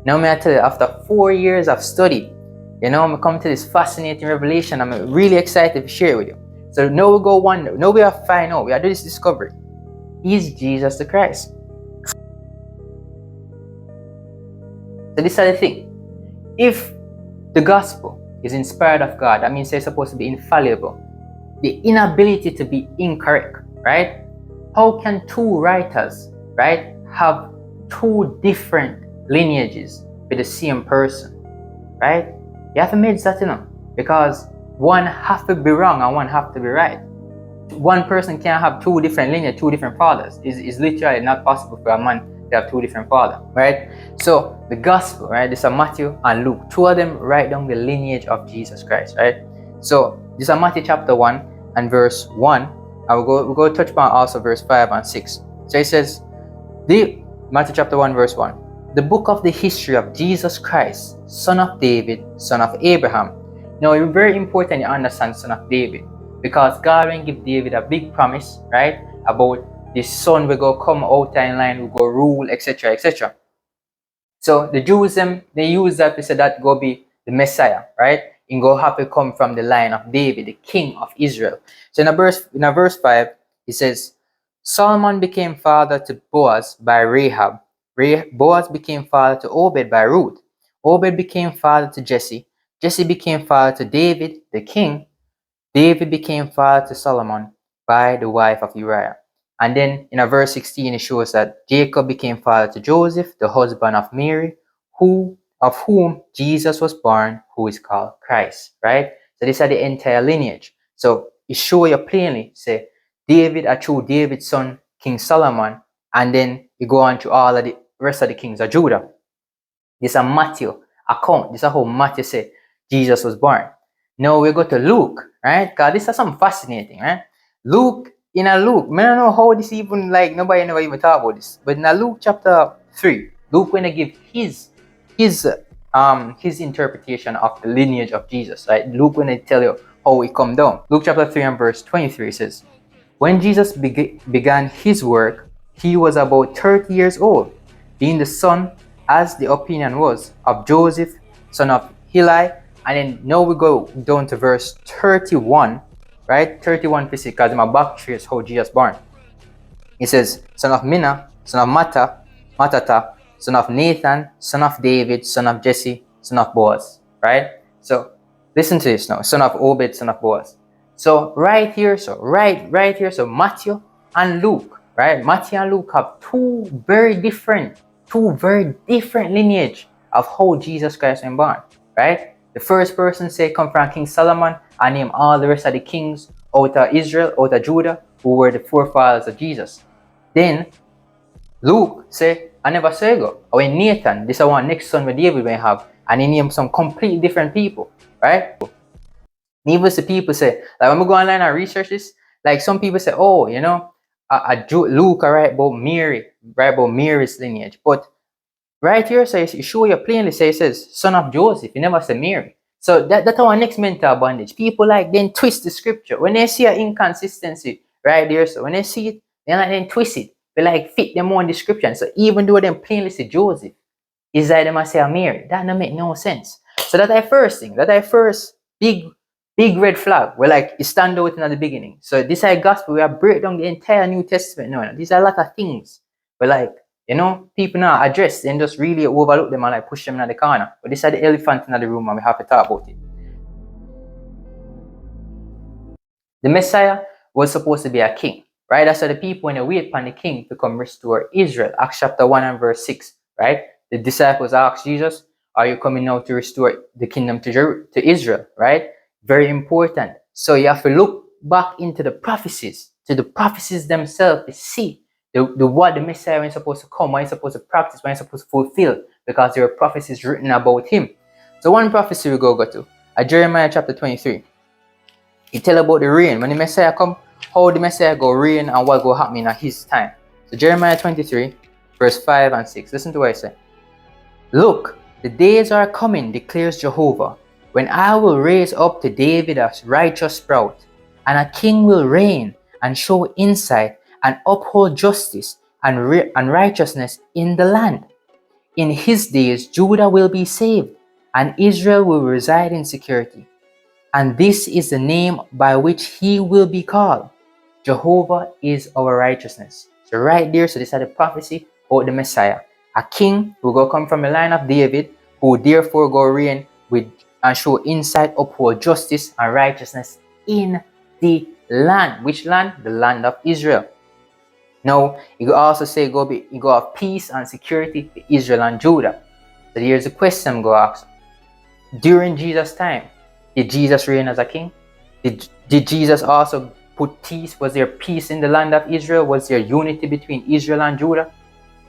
Now may I tell you, after 4 years of study, I'm come to this fascinating revelation. I'm really excited to share it with you. So now we go one, now we have find out, we are doing this discovery. Is Jesus the Christ? So this is the thing. If the gospel is inspired of God, that means it's supposed to be infallible. The inability to be incorrect, right? How can two writers, right, have two different lineages with the same person, right? You have to make that, because one have to be wrong and one have to be right. One person can't have two different lineage, two different fathers. It's literally not possible for a man to have two different fathers, right? So the gospel, right? This are Matthew and Luke. Two of them write down the lineage of Jesus Christ, right? So this is Matthew chapter 1 and verse 1. And we'll go touch upon also verse 5 and 6. So it says, Matthew chapter 1 verse 1. The book of the history of Jesus Christ, son of David, son of Abraham. Now it's very important you understand son of David, because God will give David a big promise, right? About this son will go come out in line, will go rule, etc., etc. So the Jews, they use that to say that go be the Messiah, right? And go have to come from the line of David, the king of Israel. So in verse 5, it says, Solomon became father to Boaz by Rahab. Boaz became father to Obed by Ruth. Obed became father to Jesse. Jesse became father to David, the king. David became father to Solomon by the wife of Uriah. And then in verse 16, it shows that Jacob became father to Joseph, the husband of Mary, of whom Jesus was born, who is called Christ, right? So these are the entire lineage. So it shows you plainly, say, David are through David's son, King Solomon, and then you go on to all of the rest of the kings of Judah. This is a Matthew account. This is how Matthew said Jesus was born. Now we go to Luke, right? Because this is something fascinating, right? Luke, I don't know how this even, like, nobody never even talk about this. But in Luke chapter 3, Luke when to give his interpretation of the lineage of Jesus, right? Luke when to tell you how it come down. Luke chapter 3 and verse 23 says, when Jesus began his work, he was about 30 years old, being the son, as the opinion was, of Joseph, son of Heli. And then now we go down to verse 31, right? 31 because my back trace how Jesus born. It says, son of Minna, son of Matata, son of Nathan, son of David, son of Jesse, son of Boaz, right? So listen to this now, son of Obed, son of Boaz. So right here, so Matthew and Luke, right? Matthew and Luke have two very different lineage of how Jesus Christ was born, right? The first person say come from King Solomon and name all the rest of the kings out of Israel, out of Judah, who were the forefathers of Jesus. Then Luke say, I never saw you go. Or in Nathan, this is one next son with David may have, and he named some completely different people, right? Even the people say, like when we go online and research this, like some people say, oh, Luke write about Mary, write about Mary's lineage. But right here says, it show you plainly says, son of Joseph. You never say Mary. So that's our next mental bondage. People like then twist the scripture. When they see an inconsistency right there, so when they see it, they like then twist it. They like fit them on description. So even though them plainly say Joseph, is that they must say Mary. That don't make no sense. So that's our first thing. That's our first big red flag. We're like, it stand out in the beginning. So this is gospel. We are break down the entire New Testament. No, these are a lot of things. We're like, people now address and just really overlook them and like push them in the corner. But this is the elephant in the room and we have to talk about it. The Messiah was supposed to be a king, right? That's why the people when they wait upon the king to come restore Israel. Acts chapter 1 and verse 6, right? The disciples asked Jesus, are you coming now to restore the kingdom to Israel, right? Very important. So you have to look back into the prophecies, to the prophecies themselves to see what the Messiah is supposed to come, what he's supposed to practice, what he's supposed to fulfill, because there are prophecies written about him. So one prophecy we go to, Jeremiah chapter 23. It tell about the rain. When the Messiah come, how the Messiah go rain and what go happen at his time. So Jeremiah 23, verse 5 and 6. Listen to what I say. Look, the days are coming, declares Jehovah, when I will raise up to David a righteous sprout, and a king will reign and show insight and uphold justice and righteousness in the land. In his days, Judah will be saved, and Israel will reside in security. And this is the name by which he will be called. Jehovah is our righteousness. So right there, so this is the prophecy about the Messiah. A king who will come from the line of David, who therefore go reign with and show insight, uphold justice and righteousness in the land. Which land? The land of Israel. Now, you could also say you go have peace and security for Israel and Judah. So here's a question I'm going to ask. During Jesus' time, did Jesus reign as a king? Did Jesus also put peace? Was there peace in the land of Israel? Was there unity between Israel and Judah?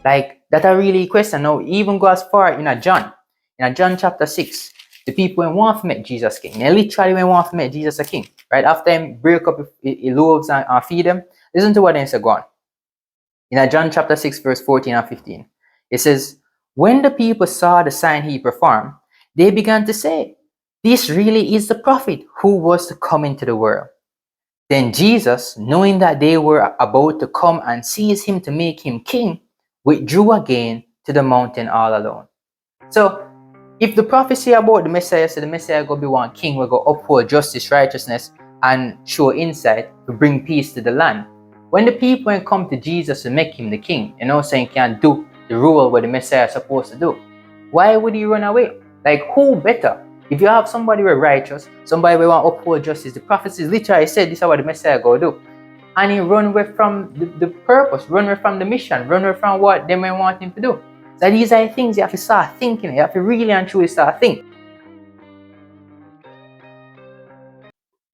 Like, that a really question. Now, even go as far in a John chapter 6, the people want to make Jesus king. They literally want to make Jesus a king. Right? After him break up his loaves and feed them, listen to what they say, go on. In John chapter 6, verse 14 and 15, it says, when the people saw the sign he performed, they began to say, this really is the prophet who was to come into the world. Then Jesus, knowing that they were about to come and seize him to make him king, withdrew again to the mountain all alone. So, if the prophecy about the Messiah said the Messiah will be one king, will go uphold justice, righteousness, and show insight to bring peace to the land, when the people come to Jesus to make him the king, saying he can do the role what the Messiah is supposed to do, why would he run away? Like, who better? If you have somebody who is righteous, somebody who want to uphold justice, the prophecies literally said this is what the Messiah go do. And he run away from the purpose, run away from the mission, run away from what they may want him to do. So these are things you have to start thinking. You have to really and truly start thinking.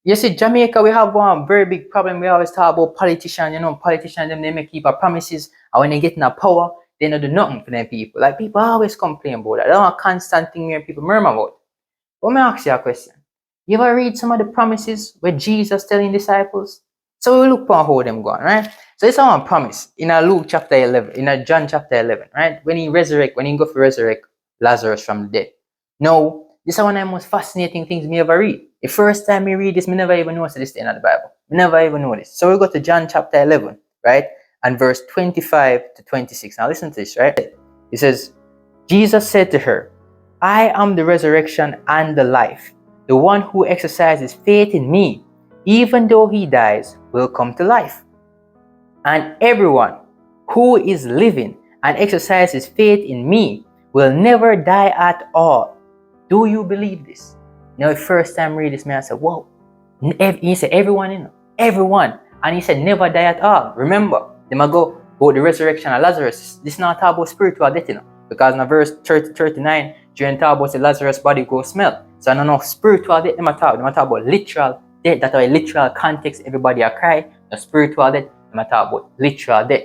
You see, Jamaica, we have one very big problem. We always talk about politicians. Politicians, they may keep promises. And when they get in a power, they don't do nothing for them people. Like, people always complain about that. That's a constant thing where people murmur about. But let me ask you a question. You ever read some of the promises where Jesus telling disciples? So we look for how them going, right? So it's one promise in Luke chapter 11, in John chapter 11, right? When he go to resurrect Lazarus from the dead. Now, this is one of the most fascinating things me ever read. The first time me read this, me never even noticed this in the Bible. Me never even noticed. So we go to John chapter 11, right? And verse 25 to 26. Now listen to this, right? It says, Jesus said to her, I am the resurrection and the life. The one who exercises faith in me, even though he dies, will come to life. And everyone who is living and exercises faith in me will never die at all. Do you believe this? Now, the first time I read this, man, I said, whoa. He said, everyone, everyone. And he said, never die at all. Remember, they might go about the resurrection of Lazarus. This is not talk about spiritual death, because in verse 39, during talk about the Lazarus body go smell. So I don't know spiritual death, they might talk about literal death. That's why literal context, everybody a cry. The spiritual death, they might talk about literal death.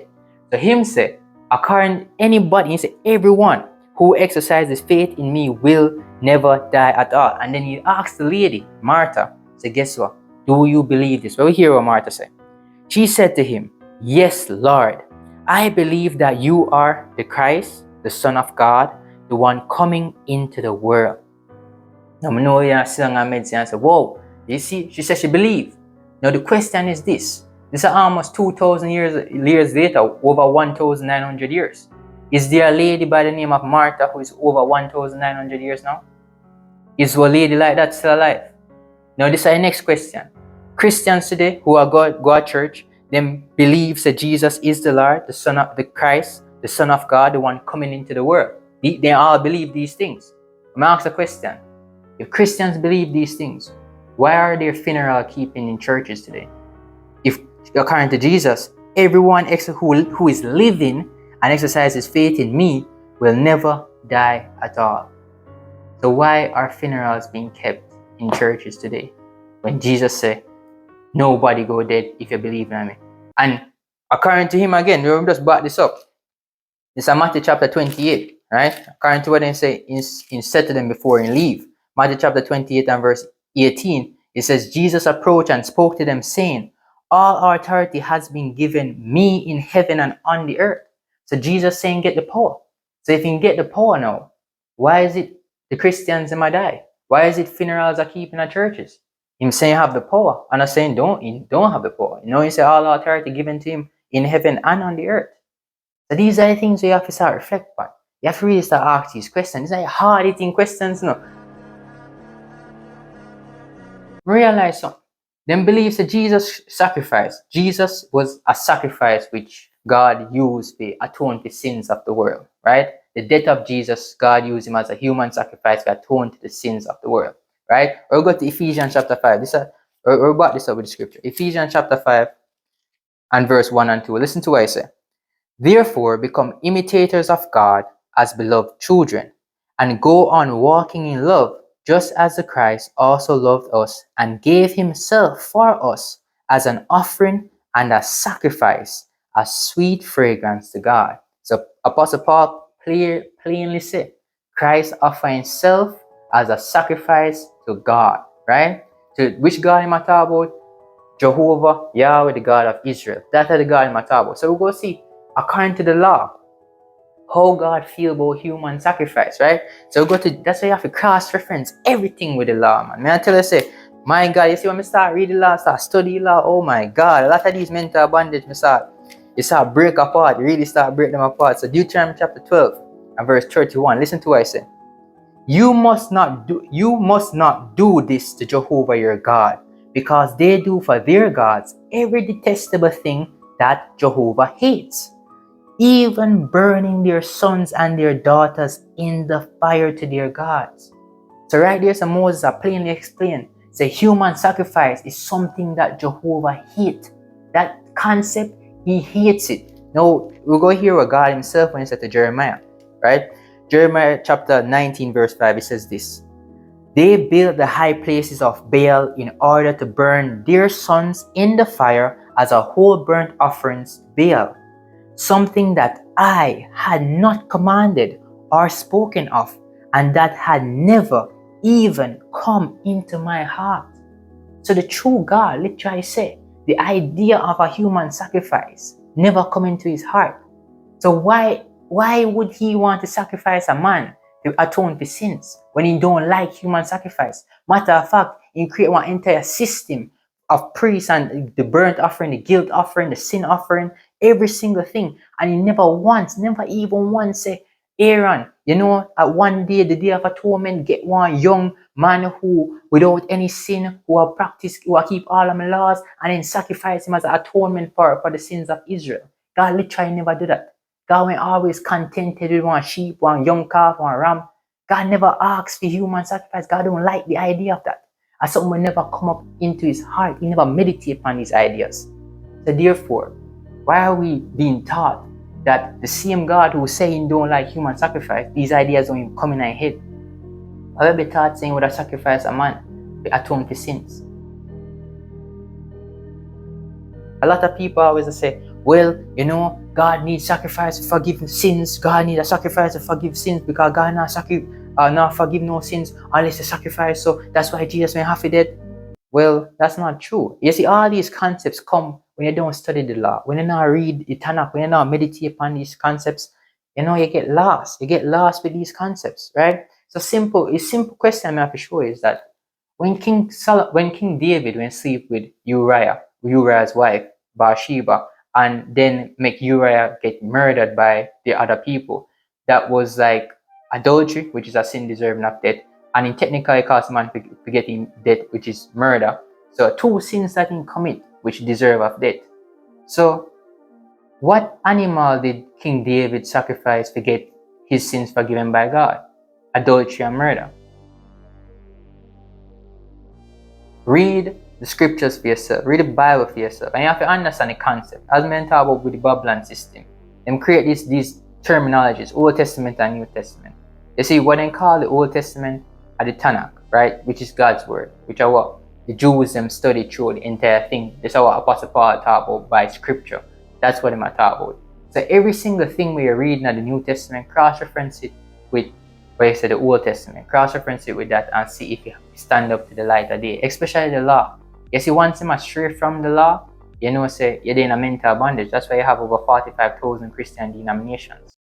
So him say, according anybody, he say, everyone who exercises faith in me will never die at all. And then he asked the lady, Martha, say, guess what? Do you believe this? Well, we hear what Martha said. She said to him, yes, Lord, I believe that you are the Christ, the Son of God, the one coming into the world. Now, I know you're still on medicine and say, whoa, you see, she said she believed. Now, the question is this. This is almost 2,000 years later, over 1,900 years. Is there a lady by the name of Martha who is over 1,900 years now? Is a lady like that still alive? Now, this is the next question. Christians today who are go to church, them believes that Jesus is the Lord, the Son of the Christ, the Son of God, the one coming into the world. They all believe these things. I'm going to ask a question. If Christians believe these things, why are there funeral keeping in churches today? If, according to Jesus, everyone who is living and exercises faith in me will never die at all. So why are funerals being kept in churches today? When Jesus said, nobody go dead if you believe in me. And according to him again, we'll just back this up. This is Matthew chapter 28, right? According to what they say, in said to them before and leave. Matthew chapter 28 and verse 18, it says, Jesus approached and spoke to them, saying, all authority has been given me in heaven and on the earth. So Jesus saying, get the power. So if you can get the power now, why is it the Christians might die? Why is it funerals are keeping at churches? Him saying have the power, and I'm saying don't have the power. He say all authority given to him in heaven and on the earth. So these are the things we have to start reflect on. You have to really start asking these questions. It's like hard-hitting questions, no. Realize something. Them believes that Jesus sacrifice. Jesus was a sacrifice which God used to atone for the sins of the world, right? The death of Jesus, God used him as a human sacrifice to atone for the sins of the world, right? We'll go to Ephesians chapter 5. We'll back this up with the scripture. Ephesians chapter 5 and verse 1 and 2. Listen to what I say. Therefore, become imitators of God as beloved children, and go on walking in love, just as the Christ also loved us and gave himself for us as an offering and a sacrifice, a sweet fragrance to God. So Apostle Paul plainly said, Christ offered himself as a sacrifice to God, right? To which God am I talking about? Jehovah, Yahweh, the God of Israel. That's the God in my table. So we go see, according to the law, how God feel about human sacrifice, right? So we go to, that's why you have to cross-reference everything with the law, man. May I tell you, say, my God, you see when I start reading law, start studying law, oh my God, a lot of these mental bondage, you start break apart, you really start break them apart. So Deuteronomy chapter 12 and verse 31, listen to what I say. You must not do this to Jehovah your God, because they do for their gods every detestable thing that Jehovah hates, even burning their sons and their daughters in the fire to their gods. So right there, so Moses plainly explained, say human sacrifice is something that Jehovah hates. That concept, he hates it. Now, we'll go here with God himself when he said to Jeremiah, right? Jeremiah chapter 19 verse 5, it says this. They built the high places of Baal in order to burn their sons in the fire as a whole burnt offerings to Baal, something that I had not commanded or spoken of, and that had never even come into my heart. So the true God literally said, the idea of a human sacrifice never come into his heart. So why would he want to sacrifice a man to atone for sins when he don't like human sacrifice? Matter of fact, he create one entire system of priests and the burnt offering, the guilt offering, the sin offering, every single thing. And he never even once say, Aaron, at one day, the day of atonement, get one young man who, without any sin, who will keep all of my laws, and then sacrifice him as an atonement for the sins of Israel. God literally never do that. God went always contented with one sheep, one young calf, one ram. God never asks for human sacrifice. God don't like the idea of that. As something will never come up into his heart. He never meditate upon these ideas. So therefore, why are we being taught that the same God who is saying don't like human sacrifice, these ideas don't even come in our head? Why are we taught saying would I sacrifice a man to atone for sins? A lot of people always say, well, God needs sacrifice to forgive sins. God needs a sacrifice to forgive sins because God not forgive no sins unless a sacrifice. So that's why Jesus may have to dead. Well, that's not true. You see, all these concepts come when you don't study the law, when you not read the Tanakh, when you not meditate upon these concepts. You get lost. You get lost with these concepts, right? So a simple question I have to show is that when King David went sleep with Uriah's wife, Bathsheba, and then make Uriah get murdered by the other people, that was like adultery, which is a sin deserving of death, and in technically it caused man for getting death, which is murder. So two sins that he commit, which deserve of death. So what animal did King David sacrifice to get his sins forgiven by God? Adultery and murder. Read the scriptures for yourself. Read the Bible for yourself. And you have to understand the concept. As men talk about with the Babylon system, them create these terminologies, Old Testament and New Testament. You see, what they call the Old Testament are the Tanakh, right? Which is God's word, which are what the Jews them study through the entire thing. That's what Apostle Paul talk about by scripture. That's what they might talk about. So every single thing we are reading in the New Testament, cross-reference it with where you say the Old Testament, cross-reference it with that and see if you stand up to the light of day, especially the law. You see, once you stray from the law, say you're in a mental bondage. That's why you have over 45,000 Christian denominations.